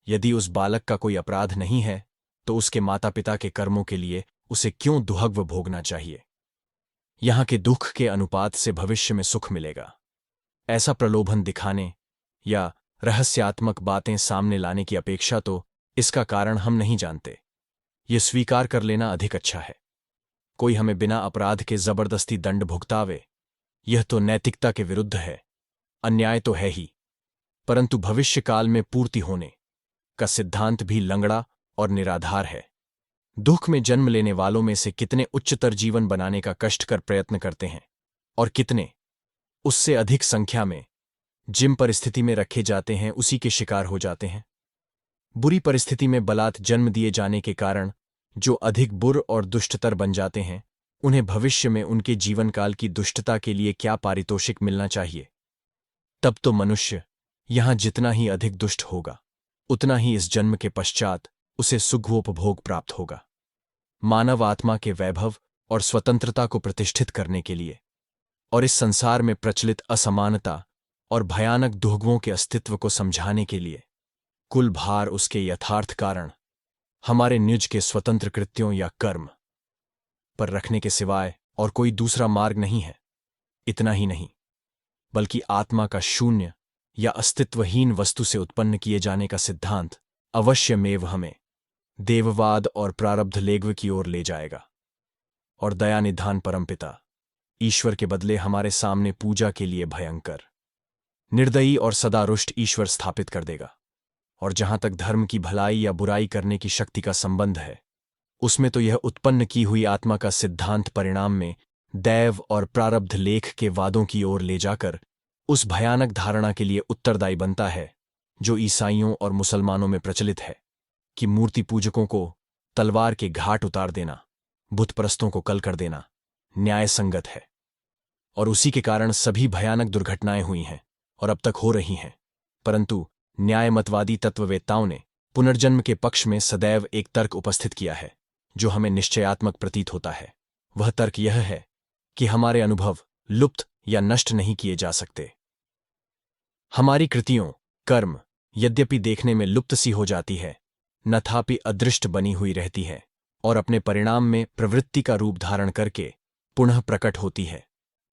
यदि उस बालक का कोई अपराध नहीं है तो उसके माता पिता के कर्मों के लिए उसे क्यों दुहग्व भोगना चाहिए? यहां के दुख के अनुपात से भविष्य में सुख मिलेगा, ऐसा प्रलोभन दिखाने या रहस्यात्मक बातें सामने लाने की अपेक्षा तो इसका कारण हम नहीं जानते, ये स्वीकार कर लेना अधिक अच्छा है। कोई हमें बिना अपराध के जबरदस्ती दंड भुगतावे, यह तो नैतिकता के विरुद्ध है, अन्याय तो है ही, परंतु भविष्य काल में पूर्ति होने का सिद्धांत भी लंगड़ा और निराधार है। दुख में जन्म लेने वालों में से कितने उच्चतर जीवन बनाने का कष्टकर प्रयत्न करते हैं, और कितने उससे अधिक संख्या में जिन परिस्थिति में रखे जाते हैं उसी के शिकार हो जाते हैं। बुरी परिस्थिति में बलात् जन्म दिए जाने के कारण जो अधिक बुर और दुष्टतर बन जाते हैं, उन्हें भविष्य में उनके जीवनकाल की दुष्टता के लिए क्या पारितोषिक मिलना चाहिए? तब तो मनुष्य यहां जितना ही अधिक दुष्ट होगा, उतना ही इस जन्म के पश्चात उसे सुखोपभोग प्राप्त होगा। मानव आत्मा के वैभव और स्वतंत्रता को प्रतिष्ठित करने के लिए और इस संसार में प्रचलित असमानता और भयानक दुर्गुणों के अस्तित्व को समझाने के लिए कुल भार उसके यथार्थ कारण हमारे निज के स्वतंत्र कृत्यों या कर्म पर रखने के सिवाय और कोई दूसरा मार्ग नहीं है। इतना ही नहीं, बल्कि आत्मा का शून्य या अस्तित्वहीन वस्तु से उत्पन्न किए जाने का सिद्धांत अवश्यमेव हमें देववाद और प्रारब्ध लेग्व की ओर ले जाएगा और दयानिधान परमपिता ईश्वर के बदले हमारे सामने पूजा के लिए भयंकर, निर्दयी और सदा रुष्ट ईश्वर स्थापित कर देगा। और जहां तक धर्म की भलाई या बुराई करने की शक्ति का संबंध है, उसमें तो यह उत्पन्न की हुई आत्मा का सिद्धांत परिणाम में दैव और प्रारब्ध लेख के वादों की ओर ले जाकर उस भयानक धारणा के लिए उत्तरदायी बनता है जो ईसाइयों और मुसलमानों में प्रचलित है कि मूर्ति पूजकों को तलवार के घाट उतार देना, बुतपरस्तों को कल कर देना न्याय संगत है। और उसी के कारण सभी भयानक दुर्घटनाएं हुई हैं और अब तक हो रही हैं। परंतु न्यायमतवादी तत्ववेत्ताओं ने पुनर्जन्म के पक्ष में सदैव एक तर्क उपस्थित किया है जो हमें निश्चयात्मक प्रतीत होता है। वह तर्क यह है कि हमारे अनुभव लुप्त या नष्ट नहीं किए जा सकते। हमारी कृतियों, कर्म यद्यपि देखने में लुप्त सी हो जाती है, नथापि अदृष्ट बनी हुई रहती है और अपने परिणाम में प्रवृत्ति का रूप धारण करके पुनः प्रकट होती है।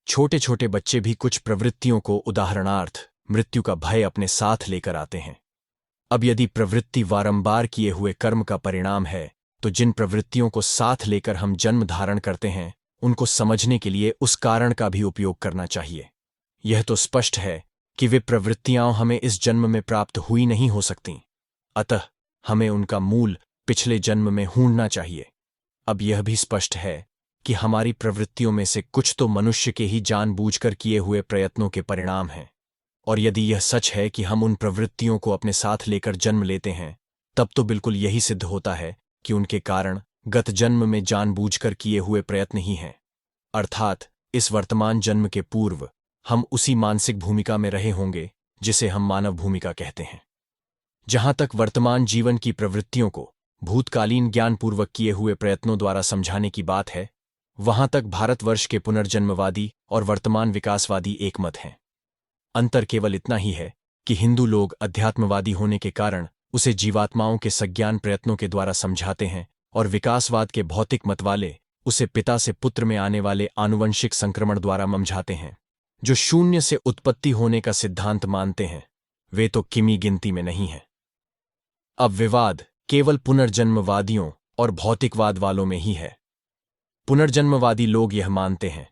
छोटे छोटे बच्चे भी कुछ प्रवृत्तियों को उदाहरणार्थ मृत्यु का भय अपने साथ लेकर आते हैं। अब यदि प्रवृत्ति वारंबार किए हुए कर्म का परिणाम है, तो जिन प्रवृत्तियों को साथ लेकर हम जन्म धारण करते हैं, उनको समझने के लिए उस कारण का भी उपयोग करना चाहिए। यह तो स्पष्ट है कि वे प्रवृत्तियां हमें इस जन्म में प्राप्त हुई नहीं हो सकती, अतः हमें उनका मूल पिछले जन्म में ढूंढना चाहिए। अब यह भी स्पष्ट है कि हमारी प्रवृत्तियों में से कुछ तो मनुष्य के ही जानबूझकर किए हुए प्रयत्नों के परिणाम हैं, और यदि यह सच है कि हम उन प्रवृत्तियों को अपने साथ लेकर जन्म लेते हैं, तब तो बिल्कुल यही सिद्ध होता है कि उनके कारण गत जन्म में जानबूझकर किए हुए प्रयत्न ही हैं। अर्थात इस वर्तमान जन्म के पूर्व हम उसी मानसिक भूमिका में रहे होंगे जिसे हम मानव भूमिका कहते हैं। जहां तक वर्तमान जीवन की प्रवृत्तियों को भूतकालीन ज्ञानपूर्वक किए हुए प्रयत्नों द्वारा समझाने की बात है, वहां तक भारतवर्ष के पुनर्जन्मवादी और वर्तमान विकासवादी एकमत हैं। अंतर केवल इतना ही है कि हिंदू लोग अध्यात्मवादी होने के कारण उसे जीवात्माओं के सज्ञान प्रयत्नों के द्वारा समझाते हैं, और विकासवाद के भौतिक मत वाले उसे पिता से पुत्र में आने वाले आनुवंशिक संक्रमण द्वारा समझाते हैं। जो शून्य से उत्पत्ति होने का सिद्धांत मानते हैं, वे तो किमी गिनती में नहीं हैं। अब विवाद केवल पुनर्जन्मवादियों और भौतिकवाद वालों में ही है। पुनर्जन्मवादी लोग यह मानते हैं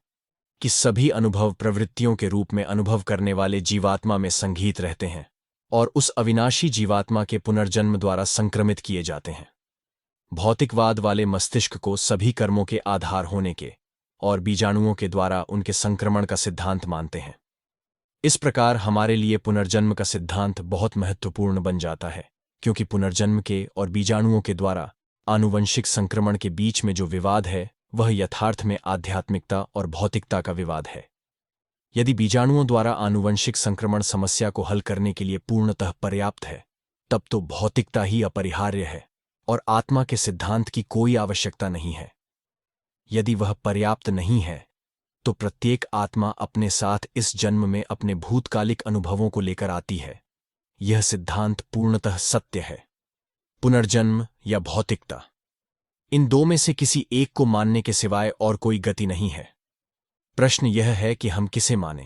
कि सभी अनुभव प्रवृत्तियों के रूप में अनुभव करने वाले जीवात्मा में संगीत रहते हैं और उस अविनाशी जीवात्मा के पुनर्जन्म द्वारा संक्रमित किए जाते हैं। भौतिकवाद वाले मस्तिष्क को सभी कर्मों के आधार होने के और बीजाणुओं के द्वारा उनके संक्रमण का सिद्धांत मानते हैं। इस प्रकार हमारे लिए पुनर्जन्म का सिद्धांत बहुत महत्वपूर्ण बन जाता है, क्योंकि पुनर्जन्म के और बीजाणुओं के द्वारा आनुवंशिक संक्रमण के बीच में जो विवाद है, वह यथार्थ में आध्यात्मिकता और भौतिकता का विवाद है। यदि बीजाणुओं द्वारा आनुवंशिक संक्रमण समस्या को हल करने के लिए पूर्णतः पर्याप्त है, तब तो भौतिकता ही अपरिहार्य है और आत्मा के सिद्धांत की कोई आवश्यकता नहीं है। यदि वह पर्याप्त नहीं है, तो प्रत्येक आत्मा अपने साथ इस जन्म में अपने भूतकालिक अनुभवों को लेकर आती है। यह सिद्धांत पूर्णतः सत्य है। पुनर्जन्म या भौतिकता, इन दो में से किसी एक को मानने के सिवाय और कोई गति नहीं है। प्रश्न यह है कि हम किसे मानें।